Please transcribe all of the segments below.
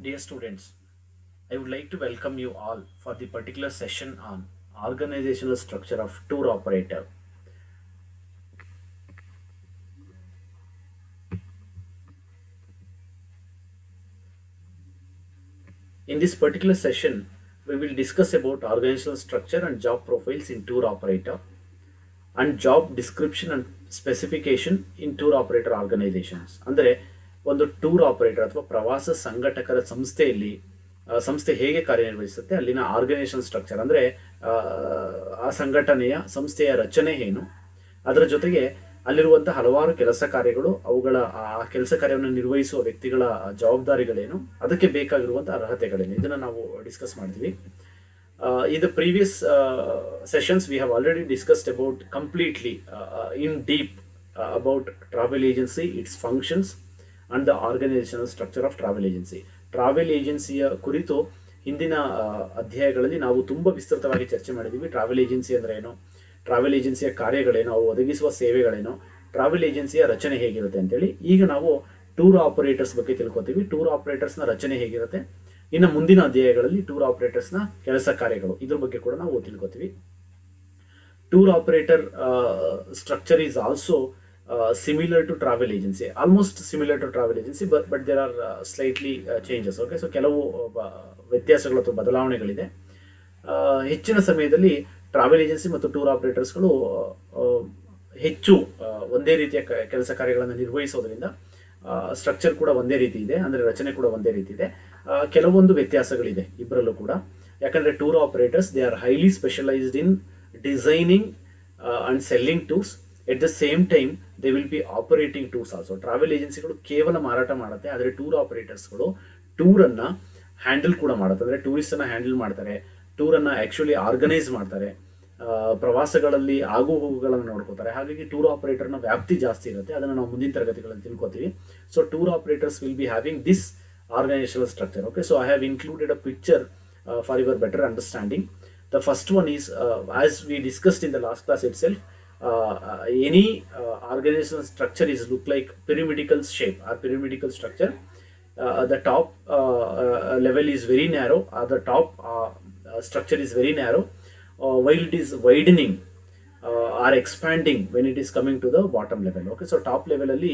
Dear students, I would like to welcome you all for the particular session on organizational structure of tour operator. In this particular session, we will discuss about organizational structure and job profiles in tour operator and job description and specification in tour operator organizations. ಅಂದರೆ ಒಂದು tour operator ಅಥವಾ ಪ್ರವಾಸ ಸಂಘಟಕರ ಸಂಸ್ಥೆಯಲ್ಲಿ ಸಂಸ್ಥೆ ಹೇಗೆ ಕಾರ್ಯನಿರ್ವಹಿಸುತ್ತೆ, ಅಲ್ಲಿನ organization structure ಅಂದರೆ ಆ ಸಂಘಟನೆಯ ಸಂಸ್ಥೆಯ ರಚನೆ ಏನು, ಅದರ ಜೊತೆಗೆ ಅಲ್ಲಿರುವಂತಹ ಹಲವಾರು ಕೆಲಸ ಕಾರ್ಯಗಳು, ಅವುಗಳ ಆ ಕೆಲಸ ಕಾರ್ಯವನ್ನು ನಿರ್ವಹಿಸುವ ವ್ಯಕ್ತಿಗಳ ಜವಾಬ್ದಾರಿಗಳೇನು, ಅದಕ್ಕೆ ಬೇಕಾಗಿರುವಂತಹ ಅರ್ಹತೆಗಳೇನು, ಇದನ್ನು ನಾವು ಡಿಸ್ಕಸ್ ಮಾಡ್ತೀವಿ. In the previous sessions, we have already discussed about completely in deep about travel agency, its functions, and the organizational structure of travel agency. Travel ಏಜೆನ್ಸಿಯ ಕುರಿತು ಹಿಂದಿನ ಅಧ್ಯಾಯಗಳಲ್ಲಿ ನಾವು ತುಂಬ ವಿಸ್ತೃತವಾಗಿ ಚರ್ಚೆ ಮಾಡಿದ್ದೀವಿ. ಟ್ರಾವೆಲ್ ಏಜೆನ್ಸಿ ಅಂದರೆ ಏನು, ಟ್ರಾವೆಲ್ ಏಜೆನ್ಸಿಯ ಕಾರ್ಯಗಳೇನು, ಅವು ಒದಗಿಸುವ ಸೇವೆಗಳೇನು, ಟ್ರಾವೆಲ್ ಏಜೆನ್ಸಿಯ ರಚನೆ ಹೇಗಿರುತ್ತೆ ಅಂತೇಳಿ. ಈಗ ನಾವು ಟೂರ್ ಆಪರೇಟರ್ಸ್ ಬಗ್ಗೆ ತಿಳ್ಕೊತೀವಿ. ಟೂರ್ ಆಪರೇಟರ್ಸ್ನ ರಚನೆ ಹೇಗಿರುತ್ತೆ, ಇನ್ನು ಮುಂದಿನ ಅಧ್ಯಾಯಗಳಲ್ಲಿ ಟೂರ್ ಆಪರೇಟರ್ಸ್ನ ಕೆಲಸ ಕಾರ್ಯಗಳು, ಇದ್ರ ಬಗ್ಗೆ ಕೂಡ ನಾವು ತಿಳ್ಕೊತೀವಿ. Tour operator structure is also similar to travel agency, almost similar to travel agency, but there are slightly changes. Okay, so ಕೆಲವು ವ್ಯತ್ಯಾಸಗಳು ಅಥವಾ ಬದಲಾವಣೆಗಳಿದೆ. ಹೆಚ್ಚಿನ ಸಮಯದಲ್ಲಿ ಟ್ರಾವೆಲ್ ಏಜೆನ್ಸಿ ಮತ್ತು ಟೂರ್ ಆಪರೇಟರ್ಸ್ಗಳು ಹೆಚ್ಚು ಒಂದೇ ರೀತಿಯ ಕೆಲಸ ಕಾರ್ಯಗಳನ್ನು ನಿರ್ವಹಿಸೋದ್ರಿಂದ ಸ್ಟ್ರಕ್ಚರ್ ಕೂಡ ಒಂದೇ ರೀತಿ ಇದೆ, ಅಂದರೆ ರಚನೆ ಕೂಡ ಒಂದೇ ರೀತಿ ಇದೆ. ಕೆಲವೊಂದು ವ್ಯತ್ಯಾಸಗಳಿದೆ ಇಬ್ಬರಲ್ಲೂ ಕೂಡ. ಯಾಕಂದರೆ tour operators they are highly specialised in designing and selling tours. At the same time they will be operating tours also. Travel ಏಜೆನ್ಸಿಗಳು ಕೇವಲ ಮಾರಾಟ ಮಾಡುತ್ತೆ, ಆದರೆ ಟೂರ್ ಆಪರೇಟರ್ಸ್ಗಳು ಟೂರನ್ನು ಹ್ಯಾಂಡಲ್ ಕೂಡ ಮಾಡುತ್ತೆ. ಅಂದರೆ ಟೂರಿಸ್ಟನ್ನು ಹ್ಯಾಂಡಲ್ ಮಾಡ್ತಾರೆ, ಟೂರನ್ನು ಆ್ಯಕ್ಚುಲಿ ಆರ್ಗನೈಸ್ ಮಾಡ್ತಾರೆ, ಪ್ರವಾಸಗಳಲ್ಲಿ ಆಗು ಹೋಗುಗಳನ್ನು ನೋಡ್ಕೋತಾರೆ. ಹಾಗಾಗಿ ಟೂರ್ ಆಪರೇಟರ್ನ ವ್ಯಾಪ್ತಿ ಜಾಸ್ತಿ ಇರುತ್ತೆ. ಅದನ್ನು ನಾವು ಮುಂದಿನ ತರಗತಿಗಳಲ್ಲಿ ತಿಳ್ಕೊತೀವಿ. So tour operators will be having this organizational structure. Okay, so I have included a picture for your better understanding. The first one is as we discussed in the last class itself, any organizational structure is look like pyramidal shape or pyramidal structure. The top level is very narrow, the top structure is very narrow, while it is widening or expanding when it is coming to the bottom level. Okay, so top level ಅಲ್ಲಿ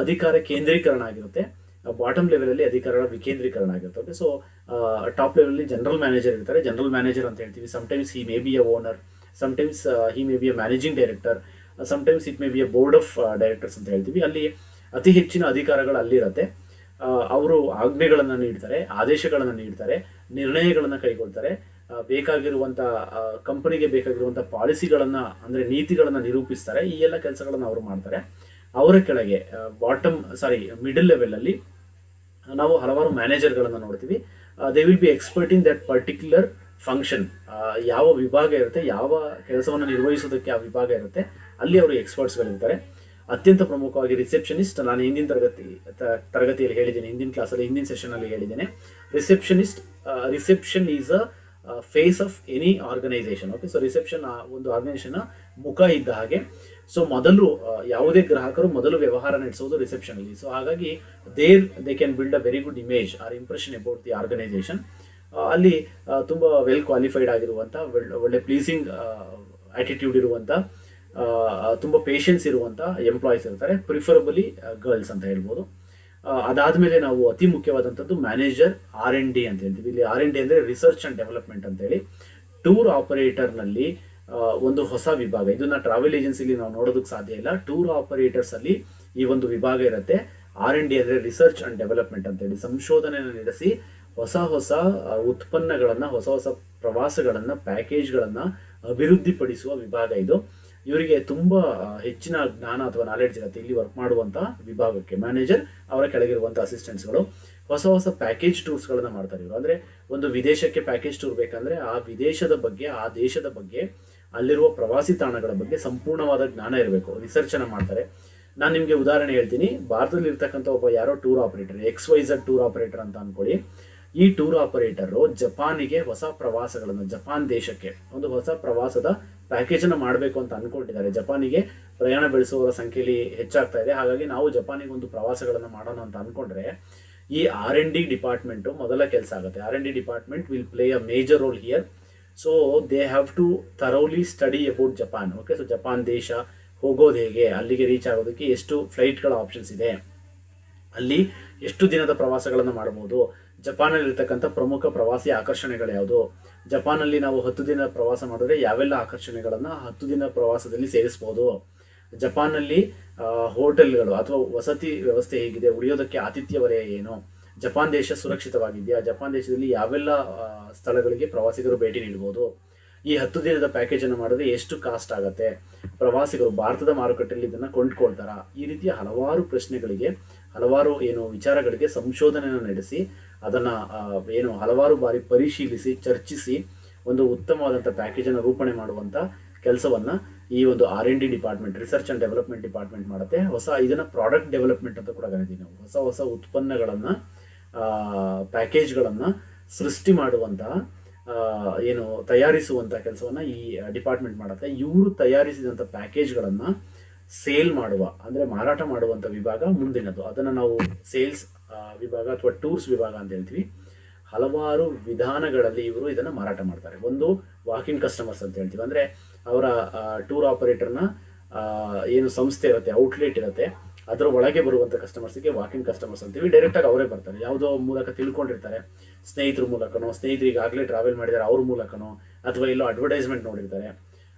ಅಧಿಕಾರ ಕೇಂದ್ರೀಕರಣ ಆಗಿರುತ್ತೆ, bottom level ಅಲ್ಲಿ ಅಧಿಕಾರ ವಿಕೇಂದ್ರೀಕರಣ ಆಗಿರುತ್ತೆ. Okay, so top level ಅಲ್ಲಿ general manager ಇರ್ತಾರೆ, general manager ಅಂತ ಹೇಳ್ತೀವಿ. Sometimes he may be A owner, sometimes he may be A managing director, sometimes it may be A board of directors ಅಂತ ಹೇಳ್ತೀವಿ. ಅಲ್ಲಿ ಅತಿ ಹೆಚ್ಚಿನ ಅಧಿಕಾರಗಳು ಅಲ್ಲಿರುತ್ತೆ. ಅವರು ಆಜ್ಞೆಗಳನ್ನು ನೀಡ್ತಾರೆ, ಆದೇಶಗಳನ್ನು ನೀಡ್ತಾರೆ, ನಿರ್ಣಯಗಳನ್ನು ಕೈಗೊಳ್ತಾರೆ, ಬೇಕಾಗಿರುವಂಥ ಕಂಪನಿಗೆ ಬೇಕಾಗಿರುವಂಥ ಪಾಲಿಸಿಗಳನ್ನು ಅಂದರೆ ನೀತಿಗಳನ್ನು ನಿರೂಪಿಸ್ತಾರೆ. ಈ ಎಲ್ಲ ಕೆಲಸಗಳನ್ನು ಅವರು ಮಾಡ್ತಾರೆ. ಅವರ ಕೆಳಗೆ ಮಿಡಲ್ ಲೆವೆಲ್ ಅಲ್ಲಿ ನಾವು ಹಲವಾರು ಮ್ಯಾನೇಜರ್ಗಳನ್ನು ನೋಡ್ತೀವಿ. They will be expert in that particular function. ಯಾವ ವಿಭಾಗ ಇರುತ್ತೆ, ಯಾವ ಕೆಲಸವನ್ನು ನಿರ್ವಹಿಸೋದಕ್ಕೆ ಆ ವಿಭಾಗ ಇರುತ್ತೆ, ಅಲ್ಲಿ ಅವರು ಎಕ್ಸ್ಪರ್ಟ್ಸ್ಗಳಿರ್ತಾರೆ. ಅತ್ಯಂತ ಪ್ರಮುಖವಾಗಿ ರಿಸೆಪ್ಷನಿಸ್ಟ್, ನಾನು ಹಿಂದಿನ ತರಗತಿಯಲ್ಲಿ ಹೇಳಿದ್ದೇನೆ, ಹಿಂದಿನ ಕ್ಲಾಸಲ್ಲಿ ಹಿಂದಿನ ಸೆಷನಲ್ಲಿ ಹೇಳಿದ್ದೇನೆ. Reception is a face of any organization. Okay, so reception ಒಂದು ಆರ್ಗನೈಸೇಷನ್ ಮುಖ ಇದ್ದ ಹಾಗೆ. ಸೊ ಮೊದಲು ಯಾವುದೇ ಗ್ರಾಹಕರು ಮೊದಲು ವ್ಯವಹಾರ ನಡೆಸೋದು ರಿಸೆಪ್ಷನ್ ಅಲ್ಲಿ. ಸೊ ಹಾಗಾಗಿ they can build a very good image or impression about the organization. ಅಲ್ಲಿ ತುಂಬ ವೆಲ್ ಕ್ವಾಲಿಫೈಡ್ ಆಗಿರುವಂಥ, ಒಳ್ಳೆ ಪ್ಲೀಸಿಂಗ್ ಆಟಿಟ್ಯೂಡ್ ಇರುವಂಥ, ತುಂಬ ಪೇಷನ್ಸ್ ಇರುವಂಥ ಎಂಪ್ಲಾಯೀಸ್ ಇರ್ತಾರೆ, ಪ್ರಿಫರಬಲಿ ಗರ್ಲ್ಸ್ ಅಂತ ಹೇಳ್ಬೋದು. ಅದಾದಮೇಲೆ ನಾವು ಅತಿ ಮುಖ್ಯವಾದಂಥದ್ದು ಮ್ಯಾನೇಜರ್ R&D ಅಂತ ಹೇಳ್ತೀವಿ. ಇಲ್ಲಿ R&D ಅಂದರೆ ರಿಸರ್ಚ್ ಆ್ಯಂಡ್ ಡೆವಲಪ್ಮೆಂಟ್ ಅಂತೇಳಿ. ಟೂರ್ ಆಪರೇಟರ್ನಲ್ಲಿ ಒಂದು ಹೊಸ ವಿಭಾಗ, ಇದನ್ನ ಟ್ರಾವೆಲ್ ಏಜೆನ್ಸಿಲಿ ನಾವು ನೋಡೋದಕ್ಕೆ ಸಾಧ್ಯ ಇಲ್ಲ. ಟೂರ್ ಆಪರೇಟರ್ಸ್ ಅಲ್ಲಿ ಈ ಒಂದು ವಿಭಾಗ ಇರುತ್ತೆ. R&D ಅಂದರೆ ರಿಸರ್ಚ್ ಅಂಡ್ ಡೆವಲಪ್ಮೆಂಟ್ ಅಂತೇಳಿ ಸಂಶೋಧನೆಯನ್ನು ನಡೆಸಿ ಹೊಸ ಹೊಸ ಉತ್ಪನ್ನಗಳನ್ನು, ಹೊಸ ಹೊಸ ಪ್ರವಾಸಗಳನ್ನು, ಪ್ಯಾಕೇಜ್ಗಳನ್ನು ಅಭಿವೃದ್ಧಿಪಡಿಸುವ ವಿಭಾಗ ಇದು. ಇವರಿಗೆ ತುಂಬ ಹೆಚ್ಚಿನ ಜ್ಞಾನ ಅಥವಾ ನಾಲೆಡ್ಜ್ ಇರುತ್ತೆ ಇಲ್ಲಿ ವರ್ಕ್ ಮಾಡುವಂಥ ವಿಭಾಗಕ್ಕೆ. ಮ್ಯಾನೇಜರ್, ಅವರ ಕೆಳಗಿರುವಂಥ ಅಸಿಸ್ಟೆಂಟ್ಸ್ಗಳು ಹೊಸ ಹೊಸ ಪ್ಯಾಕೇಜ್ ಟೂರ್ಸ್ಗಳನ್ನು ಮಾಡ್ತಾರೆ ಇವರು. ಅಂದರೆ ಒಂದು ವಿದೇಶಕ್ಕೆ ಪ್ಯಾಕೇಜ್ ಟೂರ್ ಬೇಕಂದರೆ ಆ ವಿದೇಶದ ಬಗ್ಗೆ, ಆ ದೇಶದ ಬಗ್ಗೆ, ಅಲ್ಲಿರುವ ಪ್ರವಾಸಿ ತಾಣಗಳ ಬಗ್ಗೆ ಸಂಪೂರ್ಣವಾದ ಜ್ಞಾನ ಇರಬೇಕು. ರಿಸರ್ಚನ್ನು ಮಾಡ್ತಾರೆ. ನಾನು ನಿಮಗೆ ಉದಾಹರಣೆ ಹೇಳ್ತೀನಿ. ಭಾರತದಲ್ಲಿ ಇರ್ತಕ್ಕಂಥ ಒಬ್ಬ ಯಾರೋ tour operator, XYZ tour operator ಅಂತ ಅಂದ್ಕೊಳ್ಳಿ. ಈ ಟೂರ್ ಆಪರೇಟರು ಜಪಾನಿಗೆ ಹೊಸ ಪ್ರವಾಸಗಳನ್ನು, ಜಪಾನ್ ದೇಶಕ್ಕೆ ಒಂದು ಹೊಸ ಪ್ರವಾಸದ ಪ್ಯಾಕೇಜನ್ನು ಮಾಡಬೇಕು ಅಂತ ಅಂದ್ಕೊಂಡಿದ್ದಾರೆ. ಜಪಾನಿಗೆ ಪ್ರಯಾಣ ಬೆಳೆಸುವವರ ಸಂಖ್ಯೆಯಲ್ಲಿ ಹೆಚ್ಚಾಗ್ತಾ ಇದೆ, ಹಾಗಾಗಿ ನಾವು ಜಪಾನಿಗೆ ಒಂದು ಪ್ರವಾಸಗಳನ್ನು ಮಾಡೋಣ ಅಂತ ಅಂದ್ಕೊಂಡ್ರೆ ಈ R&D ಡಿಪಾರ್ಟ್ಮೆಂಟು ಮೊದಲ ಕೆಲಸ ಆಗುತ್ತೆ. R&D department will play a major role here. So they have to thoroughly study about Japan. Okay, so Japan ದೇಶ ಹೋಗೋದು ಹೇಗೆ, ಅಲ್ಲಿಗೆ ರೀಚ್ ಆಗೋದಕ್ಕೆ ಎಷ್ಟು ಫ್ಲೈಟ್ಗಳ ಆಪ್ಷನ್ಸ್ ಇದೆ, ಅಲ್ಲಿ ಎಷ್ಟು ದಿನದ ಪ್ರವಾಸಗಳನ್ನು ಮಾಡಬಹುದು, ಜಪಾನಲ್ಲಿ ಇರ್ತಕ್ಕಂಥ ಪ್ರಮುಖ ಪ್ರವಾಸಿ ಆಕರ್ಷಣೆಗಳು ಯಾವುದು, ಜಪಾನಲ್ಲಿ ನಾವು 10 ದಿನ ಪ್ರವಾಸ ಮಾಡಿದ್ರೆ ಯಾವೆಲ್ಲ ಆಕರ್ಷಣೆಗಳನ್ನು 10 ದಿನ ಪ್ರವಾಸದಲ್ಲಿ ಸೇರಿಸಬಹುದು, ಜಪಾನ್ನಲ್ಲಿ ಹೋಟೆಲ್ಗಳು ಅಥವಾ ವಸತಿ ವ್ಯವಸ್ಥೆ ಹೇಗಿದೆ, ಉಳಿಯೋದಕ್ಕೆ ಆತಿಥ್ಯ ವಲಯ ಏನು, ಜಪಾನ್ ದೇಶ ಸುರಕ್ಷಿತವಾಗಿದೆಯಾ, ಜಪಾನ್ ದೇಶದಲ್ಲಿ ಯಾವೆಲ್ಲ ಸ್ಥಳಗಳಿಗೆ ಪ್ರವಾಸಿಗರು ಭೇಟಿ ನೀಡಬಹುದು, ಈ 10 ದಿನದ ಪ್ಯಾಕೇಜ್ ಅನ್ನು ಮಾಡಿದ್ರೆ ಎಷ್ಟು ಕಾಸ್ಟ್ ಆಗುತ್ತೆ, ಪ್ರವಾಸಿಗರು ಭಾರತದ ಮಾರುಕಟ್ಟೆಯಲ್ಲಿ ಇದನ್ನು ಕೊಂಡ್ಕೊಳ್ತಾರ, ಈ ರೀತಿಯ ಹಲವಾರು ಪ್ರಶ್ನೆಗಳಿಗೆ, ಹಲವಾರು ವಿಚಾರಗಳಿಗೆ ಸಂಶೋಧನೆಯನ್ನು ನಡೆಸಿ ಅದನ್ನ ಹಲವಾರು ಬಾರಿ ಪರಿಶೀಲಿಸಿ ಚರ್ಚಿಸಿ ಒಂದು ಉತ್ತಮವಾದಂಥ ಪ್ಯಾಕೇಜ್ ಅನ್ನು ರೂಪಣೆ ಮಾಡುವಂತ ಕೆಲಸವನ್ನ ಈ ಒಂದು R&D department, research and development department ಮಾಡುತ್ತೆ. ಇದನ್ನ ಪ್ರಾಡಕ್ಟ್ ಡೆವಲಪ್ಮೆಂಟ್ ಅಂತ ಕೂಡ ಕರಿತೀವಿ ನಾವು. ಹೊಸ ಉತ್ಪನ್ನಗಳನ್ನ ಪ್ಯಾಕೇಜ್ಗಳನ್ನ ಸೃಷ್ಟಿ ಮಾಡುವಂತಹ ತಯಾರಿಸುವಂತ ಕೆಲಸವನ್ನ ಈ ಡಿಪಾರ್ಟ್ಮೆಂಟ್ ಮಾಡುತ್ತೆ. ಇವರು ತಯಾರಿಸಿದಂಥ ಪ್ಯಾಕೇಜ್ಗಳನ್ನ ಸೇಲ್ ಮಾಡುವ ಅಂದ್ರೆ ಮಾರಾಟ ಮಾಡುವಂತ ವಿಭಾಗ ಮುಂದಿನದು. ಅದನ್ನ ನಾವು ಸೇಲ್ಸ್ ವಿಭಾಗ ಅಥವಾ ಟೂರ್ಸ್ ವಿಭಾಗ ಅಂತ ಹೇಳ್ತೀವಿ. ಹಲವಾರು ವಿಧಾನಗಳಲ್ಲಿ ಇವರು ಇದನ್ನ ಮಾರಾಟ ಮಾಡ್ತಾರೆ. ಒಂದು ವಾಕಿಂಗ್ ಕಸ್ಟಮರ್ಸ್ ಅಂತ ಹೇಳ್ತೀವಿ, ಅಂದ್ರೆ ಅವರ ಟೂರ್ ಆಪರೇಟರ್ನ ಸಂಸ್ಥೆ ಇರುತ್ತೆ, ಔಟ್ಲೆಟ್ ಇರುತ್ತೆ, ಅದರ ಒಳಗೆ ಬರುವಂತ ಕಸ್ಟಮರ್ಸ್ಗೆ ವಾಕಿಂಗ್ ಕಸ್ಟಮರ್ಸ್ ಅಂತೀವಿ. ಡೈರೆಕ್ಟ್ ಆಗಿ ಅವರೇ ಬರ್ತಾರೆ, ಯಾವುದೋ ಮೂಲಕ ತಿಳ್ಕೊಂಡಿರ್ತಾರೆ, ಸ್ನೇಹಿತರ ಮೂಲಕನೋ, ಸ್ನೇಹಿತರಿಗೆ ಆಗಲೇ ಟ್ರಾವೆಲ್ ಮಾಡಿದ್ದಾರೆ ಅವ್ರ ಮೂಲಕನೋ, ಅಥವಾ ಎಲ್ಲೋ ಅಡ್ವರ್ಟೈಸ್ಮೆಂಟ್ ನೋಡಿರ್ತಾರೆ,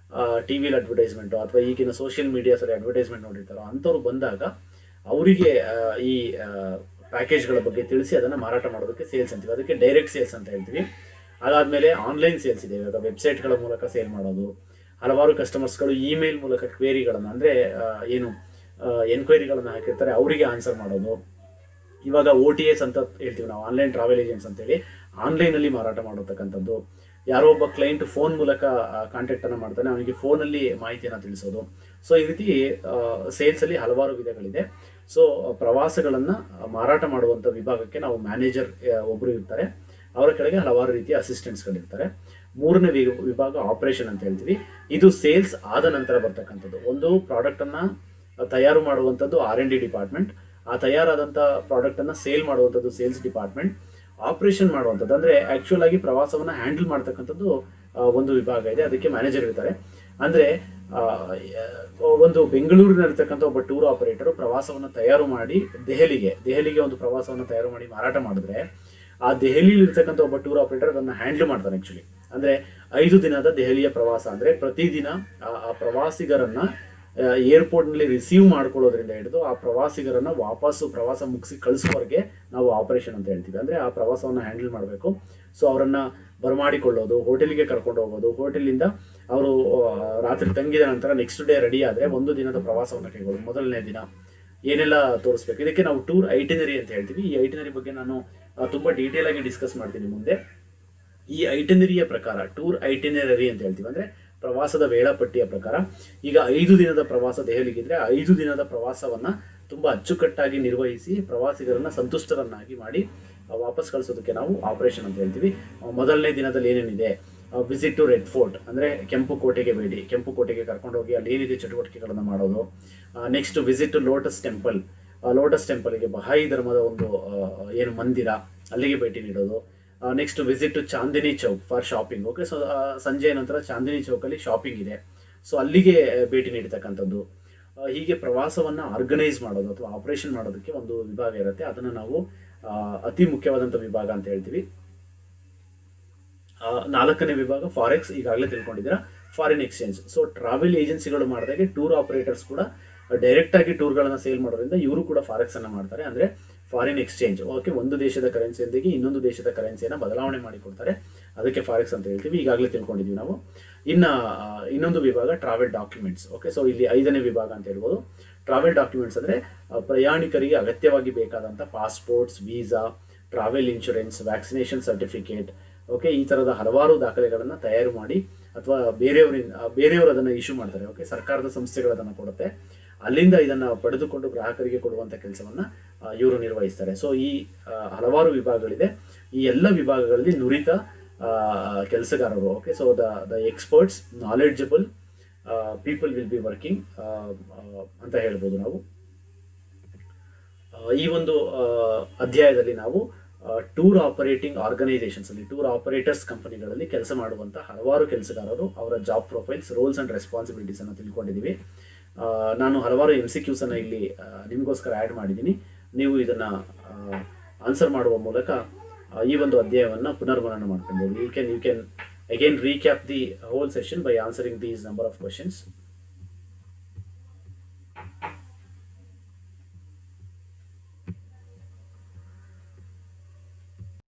ಟಿವಿಲಿ ಅಡ್ವರ್ಟೈಸ್ಮೆಂಟು ಅಥವಾ ಈಗಿನ ಸೋಷಿಯಲ್ ಮೀಡಿಯಾಸಲ್ಲಿ ಅಡ್ವರ್ಟೈಸ್ಮೆಂಟ್ ನೋಡಿರ್ತಾರೋ ಅಂಥವ್ರು ಬಂದಾಗ ಅವರಿಗೆ ಈ ಪ್ಯಾಕೇಜ್ಗಳ ಬಗ್ಗೆ ತಿಳಿಸಿ ಅದನ್ನು ಮಾರಾಟ ಮಾಡೋದಕ್ಕೆ ಸೇಲ್ಸ್ ಅಂತೀವಿ. ಅದಕ್ಕೆ ಡೈರೆಕ್ಟ್ ಸೇಲ್ಸ್ ಅಂತ ಹೇಳ್ತೀವಿ. ಅದಾದಮೇಲೆ ಆನ್ಲೈನ್ ಸೇಲ್ಸ್ ಇದೆ. ಇವಾಗ ವೆಬ್ಸೈಟ್ಗಳ ಮೂಲಕ ಸೇಲ್ ಮಾಡೋದು, ಹಲವಾರು ಕಸ್ಟಮರ್ಸ್ಗಳು ಇಮೇಲ್ ಮೂಲಕ ಕ್ವೇರಿಗಳನ್ನು ಅಂದರೆ ಎನ್ಕ್ವೈರಿಗಳನ್ನು ಹಾಕಿರ್ತಾರೆ, ಅವರಿಗೆ ಆನ್ಸರ್ ಮಾಡೋದು. ಇವಾಗ OTAs ಅಂತ ಹೇಳ್ತೀವಿ ನಾವು, ಆನ್ಲೈನ್ ಟ್ರಾವೆಲ್ ಏಜೆಂಟ್ಸ್ ಅಂತೇಳಿ, ಆನ್ಲೈನಲ್ಲಿ ಮಾರಾಟ ಮಾಡತಕ್ಕಂಥದ್ದು. ಯಾರೋ ಒಬ್ಬ ಕ್ಲೈಂಟ್ ಫೋನ್ ಮೂಲಕ ಕಾಂಟ್ಯಾಕ್ಟ್ ಅನ್ನು ಮಾಡ್ತಾನೆ, ಅವನಿಗೆ ಫೋನಲ್ಲಿ ಮಾಹಿತಿಯನ್ನು ತಿಳಿಸೋದು. ಸೊ ಈ ರೀತಿ ಸೇಲ್ಸ್ ಅಲ್ಲಿ ಹಲವಾರು ವಿಧಗಳಿದೆ. ಸೊ ಪ್ರವಾಸಗಳನ್ನ ಮಾರಾಟ ಮಾಡುವಂತ ವಿಭಾಗಕ್ಕೆ ನಾವು ಮ್ಯಾನೇಜರ್ ಒಬ್ರು ಇರ್ತಾರೆ, ಅವರ ಕೆಳಗೆ ಹಲವಾರು ರೀತಿಯ ಅಸಿಸ್ಟೆಂಟ್ಸ್ಗಳಿರ್ತಾರೆ. ಮೂರನೇ ವಿಭಾಗ ಆಪರೇಷನ್ ಅಂತ ಹೇಳ್ತೀವಿ. ಇದು ಸೇಲ್ಸ್ ಆದ ನಂತರ ಬರ್ತಕ್ಕಂಥದ್ದು. ಒಂದು ಪ್ರಾಡಕ್ಟ್ ಅನ್ನ ತಯಾರು ಮಾಡುವಂಥದ್ದು R&D ಡಿಪಾರ್ಟ್ಮೆಂಟ್, ಆ ತಯಾರಾದಂಥ ಪ್ರಾಡಕ್ಟ್ ಅನ್ನ ಸೇಲ್ ಮಾಡುವಂಥದ್ದು ಸೇಲ್ಸ್ ಡಿಪಾರ್ಟ್ಮೆಂಟ್, ಆಪರೇಷನ್ ಮಾಡುವಂಥದ್ದು ಅಂದ್ರೆ ಆಕ್ಚುಯಲ್ ಆಗಿ ಪ್ರವಾಸವನ್ನ ಹ್ಯಾಂಡಲ್ ಮಾಡ್ತಕ್ಕಂಥದ್ದು ಒಂದು ವಿಭಾಗ ಇದೆ, ಅದಕ್ಕೆ ಮ್ಯಾನೇಜರ್ ಇರ್ತಾರೆ. ಅಂದ್ರೆ ಒಂದು ಬೆಂಗಳೂರಿನಲ್ಲಿರ್ತಕ್ಕಂಥ ಒಬ್ಬ ಟೂರ್ ಆಪರೇಟರ್ ಪ್ರವಾಸವನ್ನ ತಯಾರು ಮಾಡಿ ದೆಹಲಿಗೆ ಒಂದು ಪ್ರವಾಸವನ್ನ ತಯಾರು ಮಾಡಿ ಮಾರಾಟ ಮಾಡಿದ್ರೆ, ಆ ದೆಹಲಿಯಲ್ಲಿ ಇರ್ತಕ್ಕಂಥ ಒಬ್ಬ ಟೂರ್ ಆಪರೇಟರ್ ಅದನ್ನ ಹ್ಯಾಂಡಲ್ ಮಾಡ್ತಾನೆ. ಆಕ್ಚುಲಿ ಅಂದ್ರೆ 5 ದಿನದ ದೆಹಲಿಯ ಪ್ರವಾಸ ಅಂದ್ರೆ ಪ್ರತಿದಿನ ಆ ಪ್ರವಾಸಿಗರನ್ನ ಏರ್ಪೋರ್ಟ್ ನಲ್ಲಿ ರಿಸೀವ್ ಮಾಡ್ಕೊಳ್ಳೋದ್ರಿಂದ ಹಿಡಿದು ಆ ಪ್ರವಾಸಿಗರನ್ನ ವಾಪಸ್ಸು ಪ್ರವಾಸ ಮುಗಿಸಿ ಕಳಿಸುವವರೆಗೆ ನಾವು ಆಪರೇಷನ್ ಅಂತ ಹೇಳ್ತೀವಿ. ಅಂದ್ರೆ ಆ ಪ್ರವಾಸವನ್ನ ಹ್ಯಾಂಡಲ್ ಮಾಡಬೇಕು. ಸೊ ಅವರನ್ನ ಬರಮಾಡಿಕೊಳ್ಳೋದು, ಹೋಟೆಲ್ಗೆ ಕರ್ಕೊಂಡು ಹೋಗೋದು, ಹೋಟೆಲಿಂದ ಅವರು ರಾತ್ರಿ ತಂಗಿದ ನಂತರ ನೆಕ್ಸ್ಟ್ ಡೇ ರೆಡಿ ಆದ್ರೆ 1 ದಿನದ ಪ್ರವಾಸವನ್ನು ಕೈಗೊಳ್ಳೋದು. ಮೊದಲನೇ ದಿನ ಏನೆಲ್ಲ ತೋರಿಸ್ಬೇಕು, ಇದಕ್ಕೆ ನಾವು ಟೂರ್ ಐಟಿನರಿ ಅಂತ ಹೇಳ್ತೀವಿ. ಈ ಐಟಿನರಿ ಬಗ್ಗೆ ನಾನು ತುಂಬಾ ಡೀಟೇಲ್ ಆಗಿ ಡಿಸ್ಕಸ್ ಮಾಡ್ತೀನಿ ಮುಂದೆ. ಈ ಐಟಿನರಿಯ ಪ್ರಕಾರ, ಟೂರ್ ಐಟಿನರಿ ಅಂತ ಹೇಳ್ತೀವಿ, ಅಂದ್ರೆ ಪ್ರವಾಸದ ವೇಳಾಪಟ್ಟಿಯ ಪ್ರಕಾರ ಈಗ 5 ದಿನದ ಪ್ರವಾಸ ದೆಹಲಿಗಿದ್ರೆ 5 ದಿನದ ಪ್ರವಾಸವನ್ನ ತುಂಬಾ ಅಚ್ಚುಕಟ್ಟಾಗಿ ನಿರ್ವಹಿಸಿ ಪ್ರವಾಸಿಗರನ್ನ ಸಂತುಷ್ಟರನ್ನಾಗಿ ಮಾಡಿ ವಾಪಸ್ ಕಳಿಸೋದಕ್ಕೆ ನಾವು ಆಪರೇಷನ್ ಅಂತ ಹೇಳ್ತೀವಿ. ಮೊದಲನೇ ದಿನದಲ್ಲಿ ಏನೇನಿದೆ, ವಿಸಿಟ್ ಟು ರೆಡ್ ಫೋರ್ಟ್ ಅಂದ್ರೆ ಕೆಂಪು ಕೋಟೆಗೆ ಭೇಟಿ, ಕೆಂಪು ಕೋಟೆಗೆ ಕರ್ಕೊಂಡು ಹೋಗಿ ಅಲ್ಲಿ ಏನಿದೆ ಚಟುವಟಿಕೆಗಳನ್ನು ಮಾಡೋದು. Next visit to lotus temple, lotus ಟೆಂಪಲ್ಗೆ ಬಹಾಯಿ ಧರ್ಮದ ಒಂದು ಮಂದಿರ, ಅಲ್ಲಿಗೆ ಭೇಟಿ ನೀಡೋದು. Next visit to Chandni Chowk for shopping. Okay, so ಸಂಜೆಯ ನಂತರ ಚಾಂದಿನಿ ಚೌಕಲ್ಲಿ ಶಾಪಿಂಗ್ ಇದೆ, ಸೊ ಅಲ್ಲಿಗೆ ಭೇಟಿ ನೀಡತಕ್ಕಂಥದ್ದು. ಹೀಗೆ ಪ್ರವಾಸವನ್ನ ಆರ್ಗನೈಸ್ ಮಾಡೋದು ಅಥವಾ ಆಪರೇಷನ್ ಮಾಡೋದಕ್ಕೆ ಒಂದು ವಿಭಾಗ ಇರುತ್ತೆ. ಅದನ್ನು ನಾವು ಅತಿ ಮುಖ್ಯವಾದಂಥ ವಿಭಾಗ ಅಂತ ಹೇಳ್ತೀವಿ. 4ನೇ ವಿಭಾಗ ಫಾರೆಕ್ಸ್, ಈಗಾಗಲೇ ತಿಳ್ಕೊಂಡಿದ್ದೀರಾ, ಫಾರಿನ್ ಎಕ್ಸ್ಚೇಂಜ್. ಸೊ ಟ್ರಾವೆಲ್ ಏಜೆನ್ಸಿಗಳು ಮಾಡಿದಾಗೆ ಟೂರ್ ಆಪರೇಟರ್ಸ್ ಕೂಡ ಡೈರೆಕ್ಟ್ ಆಗಿ ಟೂರ್ಗಳನ್ನ ಸೇಲ್ ಮಾಡೋದ್ರಿಂದ ಇವರು ಕೂಡ ಫಾರೆಕ್ಸ್ ಅನ್ನ ಮಾಡ್ತಾರೆ, ಅಂದ್ರೆ ಫಾರಿನ್ ಎಕ್ಸ್ಚೇಂಜ್. ಓಕೆ, ಒಂದು ದೇಶದ ಕರೆನ್ಸಿಯೊಂದಿಗೆ ಇನ್ನೊಂದು ದೇಶದ ಕರೆನ್ಸಿಯನ್ನು ಬದಲಾವಣೆ ಮಾಡಿಕೊಡ್ತಾರೆ, ಅದಕ್ಕೆ ಫಾರೆಕ್ಸ್ ಅಂತ ಹೇಳ್ತೀವಿ. ಈಗಾಗಲೇ ತಿಳ್ಕೊಂಡಿದ್ದೀವಿ ನಾವು. ಇನ್ನೊಂದು ವಿಭಾಗ ಟ್ರಾವೆಲ್ ಡಾಕ್ಯುಮೆಂಟ್ಸ್. ಓಕೆ, ಸೊ ಇಲ್ಲಿ 5ನೇ ವಿಭಾಗ ಅಂತ ಹೇಳ್ಬೋದು. ಟ್ರಾವೆಲ್ ಡಾಕ್ಯುಮೆಂಟ್ಸ್ ಅಂದ್ರೆ ಪ್ರಯಾಣಿಕರಿಗೆ ಅಗತ್ಯವಾಗಿ ಬೇಕಾದಂಥ passports, visa, travel insurance, vaccination certificate, okay, ಈ ತರದ ಹಲವಾರು ದಾಖಲೆಗಳನ್ನು ತಯಾರು ಮಾಡಿ ಅಥವಾ ಬೇರೆಯವರು ಅದನ್ನು ಇಶ್ಯೂ ಮಾಡ್ತಾರೆ. ಓಕೆ, ಸರ್ಕಾರದ ಸಂಸ್ಥೆಗಳು ಅದನ್ನು ಕೊಡುತ್ತೆ, ಅಲ್ಲಿಂದ ಇದನ್ನ ಪಡೆದುಕೊಂಡು ಗ್ರಾಹಕರಿಗೆ ಕೊಡುವಂತ ಕೆಲಸವನ್ನ ಇವರು ನಿರ್ವಹಿಸ್ತಾರೆ. ಸೊ ಈ ಹಲವಾರು ವಿಭಾಗಗಳಿದೆ. ಈ ಎಲ್ಲ ವಿಭಾಗಗಳಲ್ಲಿ ನುರಿತ ಕೆಲಸಗಾರರು. Okay, so the experts, knowledgeable people will be working ಅಂತ ಹೇಳ್ಬೋದು ನಾವು. ಈ ಒಂದು ಅಧ್ಯಾಯದಲ್ಲಿ ನಾವು ಟೂರ್ ಆಪರೇಟಿಂಗ್ ಆರ್ಗನೈಸೇಷನ್ಸ್ ಅಲ್ಲಿ, ಟೂರ್ ಆಪರೇಟರ್ಸ್ ಕಂಪನಿಗಳಲ್ಲಿ ಕೆಲಸ ಮಾಡುವಂಥ ಹಲವಾರು ಕೆಲಸಗಾರರು, ಅವರ job profiles, roles and responsibilities ಅನ್ನು ತಿಳ್ಕೊಂಡಿದ್ದೀವಿ. ನಾನು ಹಲವಾರು MCQs ಅನ್ನು ಇಲ್ಲಿ ನಿಮಗೋಸ್ಕರ ಆ್ಯಡ್ ಮಾಡಿದ್ದೀನಿ. ನೀವು ಇದನ್ನು ಆನ್ಸರ್ ಮಾಡುವ ಮೂಲಕ ಈ ಒಂದು ಅಧ್ಯಾಯವನ್ನು ಪುನರ್ಮನನ ಮಾಡ್ಕೊಳ್ಬೋದು. You can again recap the whole session by answering these number of questions.